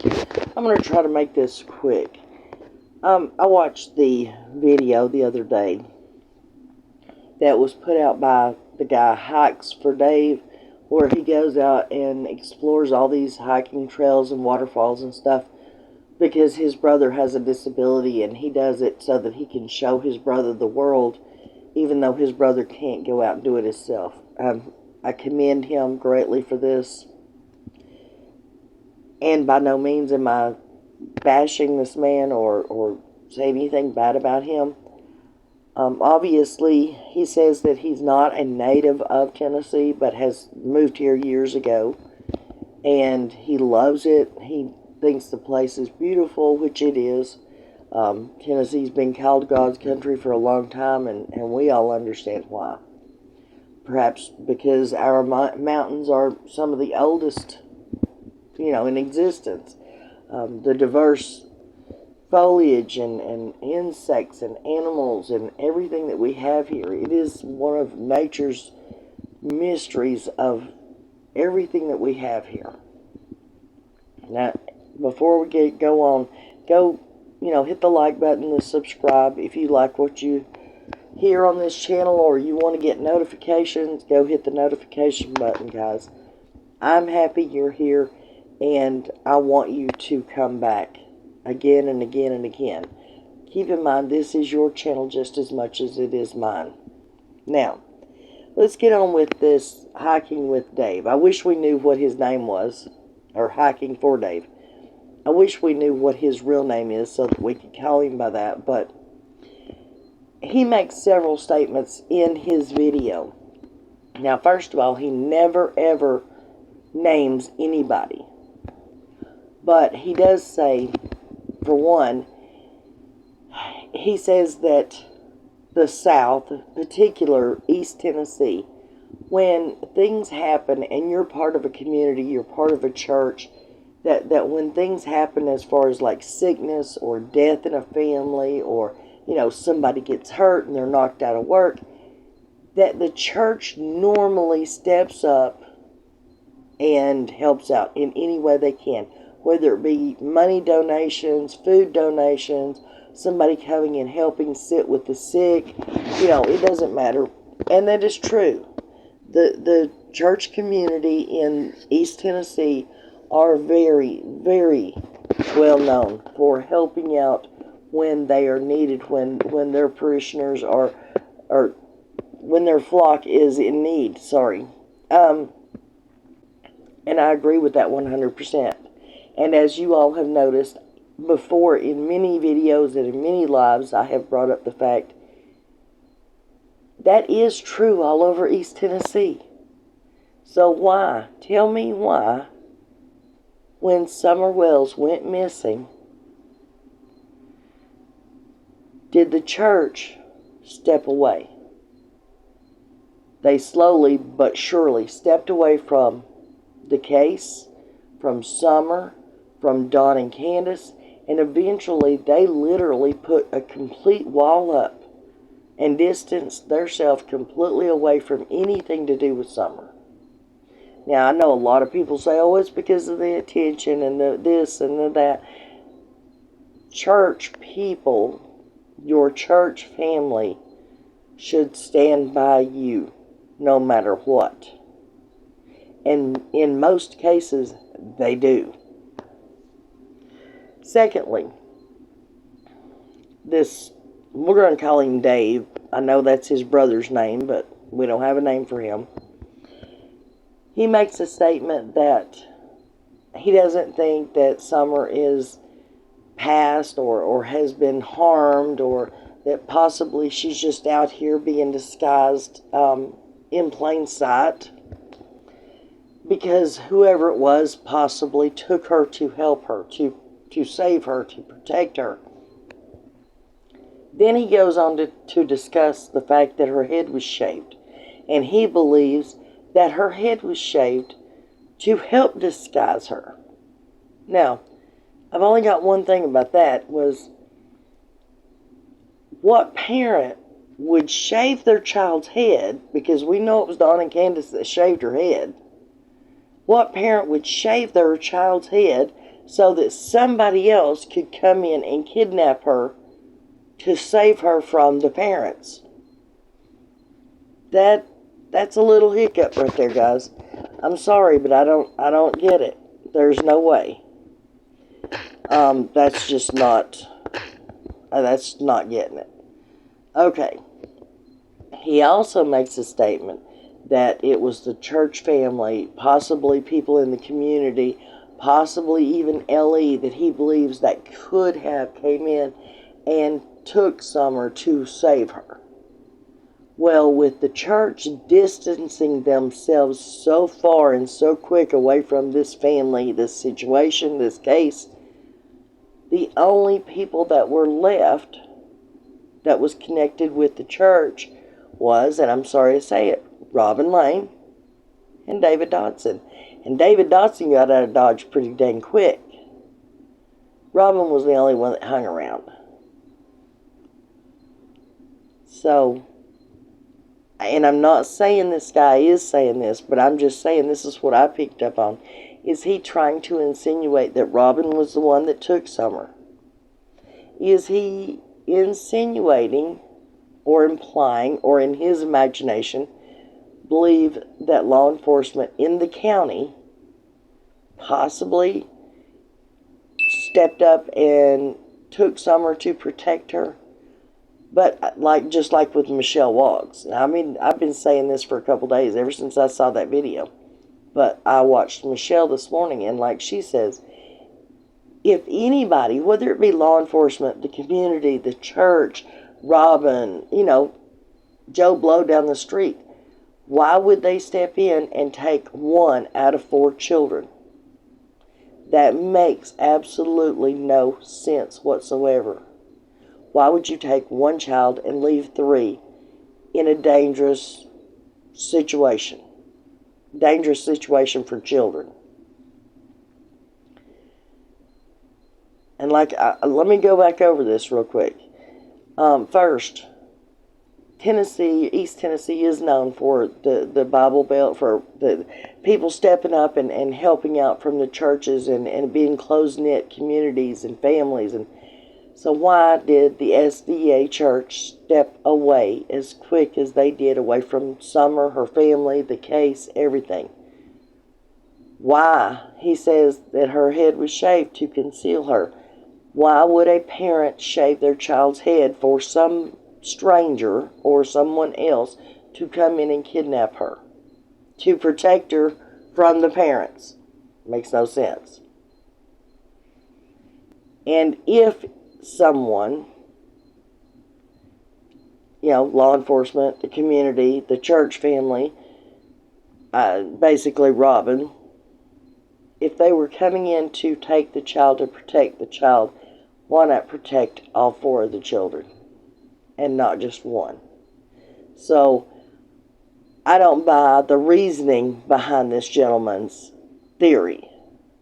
I'm going to try to make this quick. I watched the video the other day that was put out by the guy Hikes for Dave, where he goes out and explores all these hiking trails and waterfalls and stuff because his brother has a disability, and he does it so that he can show his brother the world, even though his brother can't go out and do it himself. I commend him greatly for this, and by no means am I bashing this man or saying anything bad about him. Obviously, he says that he's not a native of Tennessee, but has moved here years ago, and he loves it. He thinks the place is beautiful, which it is. Tennessee's been called God's country for a long time, and we all understand why. Perhaps because our mountains are some of the oldest, in existence. The diverse foliage and insects and animals and everything that we have here. It is one of nature's mysteries of everything that we have here. Now, before we go on, hit the like button and subscribe. If you like what you hear on this channel or you want to get notifications, go hit the notification button, guys. I'm happy you're here, and I want you to come back again and again and again. Keep in mind, this is your channel just as much as it is mine. Now, let's get on with this hiking with Dave. I wish we knew what his name was, or hiking for Dave. I wish we knew what his real name is so that we could call him by that, but he makes several statements in his video. Now, first of all, he never ever names anybody, but he does say, for one, he says that the South, particular East Tennessee, when things happen and you're part of a community, you're part of a church, that when things happen as far as like sickness or death in a family, or somebody gets hurt and they're knocked out of work, that the church normally steps up and helps out in any way they can, whether it be money donations, food donations, somebody coming and helping sit with the sick, it doesn't matter. And that is true. The church community in East Tennessee are very, very well known for helping out when they are needed, when their parishioners or when their flock is in need, and I agree with that 100%. And as you all have noticed before in many videos and in many lives, I have brought up the fact that is true all over East Tennessee. So why? Tell me why, when Summer Wells went missing, did the church step away? They slowly but surely stepped away from the case, from Summer, from Don and Candus, and eventually they literally put a complete wall up and distanced themselves completely away from anything to do with Summer. Now, I know a lot of people say, oh, it's because of the attention and the this and the that. Church people, your church family, should stand by you no matter what. And in most cases, they do. Secondly, we're going to call him Dave. I know that's his brother's name, but we don't have a name for him. He makes a statement that he doesn't think that Summer is past or has been harmed, or that possibly she's just out here being disguised in plain sight, because whoever it was possibly took her to help her, to save her, to protect her. Then he goes on to discuss the fact that her head was shaved, and he believes that her head was shaved to help disguise her. Now, I've only got one thing about that, was what parent would shave their child's head, because we know it was Don and Candus that shaved her head. What parent would shave their child's head so that somebody else could come in and kidnap her to save her from the parents. That's a little hiccup right there, guys. I'm sorry, but I don't get it. There's no way. That's just not. That's not getting it. Okay. He also makes a statement that it was the church family, possibly people in the community, possibly even LE, that he believes that could have came in and took Summer to save her. Well, with the church distancing themselves so far and so quick away from this family, this situation, this case, the only people that were left that was connected with the church was, and I'm sorry to say it, Robin Lane and David Dodson. And David Dodson got out of Dodge pretty dang quick. Robin was the only one that hung around. So, and I'm not saying this guy is saying this, but I'm just saying this is what I picked up on. Is he trying to insinuate that Robin was the one that took Summer? Is he insinuating or implying, or in his imagination, believe that law enforcement in the county possibly stepped up and took Summer to protect her? But just like with Michelle Woggs. I mean, I've been saying this for a couple days, ever since I saw that video. But I watched Michelle this morning, and like she says, if anybody, whether it be law enforcement, the community, the church, Robin, Joe Blow down the street, why would they step in and take 1 out of 4 children? That makes absolutely no sense whatsoever. Why would you take 1 child and leave 3 in a dangerous situation? Dangerous situation for children. And let me go back over this real quick. First, Tennessee, East Tennessee is known for the Bible Belt, for the people stepping up and helping out from the churches and being close-knit communities and families. And so why did the SDA Church step away as quick as they did, away from Summer, her family, the case, everything? Why? He says that her head was shaved to conceal her. Why would a parent shave their child's head for some stranger or someone else to come in and kidnap her? To protect her from the parents. Makes no sense. And if someone, law enforcement, the community, the church family, basically Robin, if they were coming in to take the child, to protect the child, why not protect all 4 of the children and not just 1? So I don't buy the reasoning behind this gentleman's theory.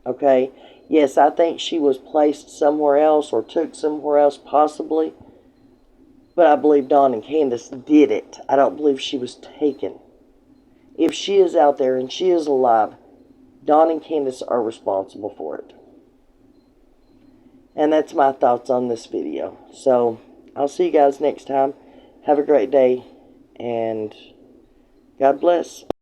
Okay? Yes, I think she was placed somewhere else or took somewhere else possibly, but I believe Don and Candus did it. I don't believe she was taken. If she is out there and she is alive, Don and Candus are responsible for it. And that's my thoughts on this video. So, I'll see you guys next time. Have a great day, and God bless.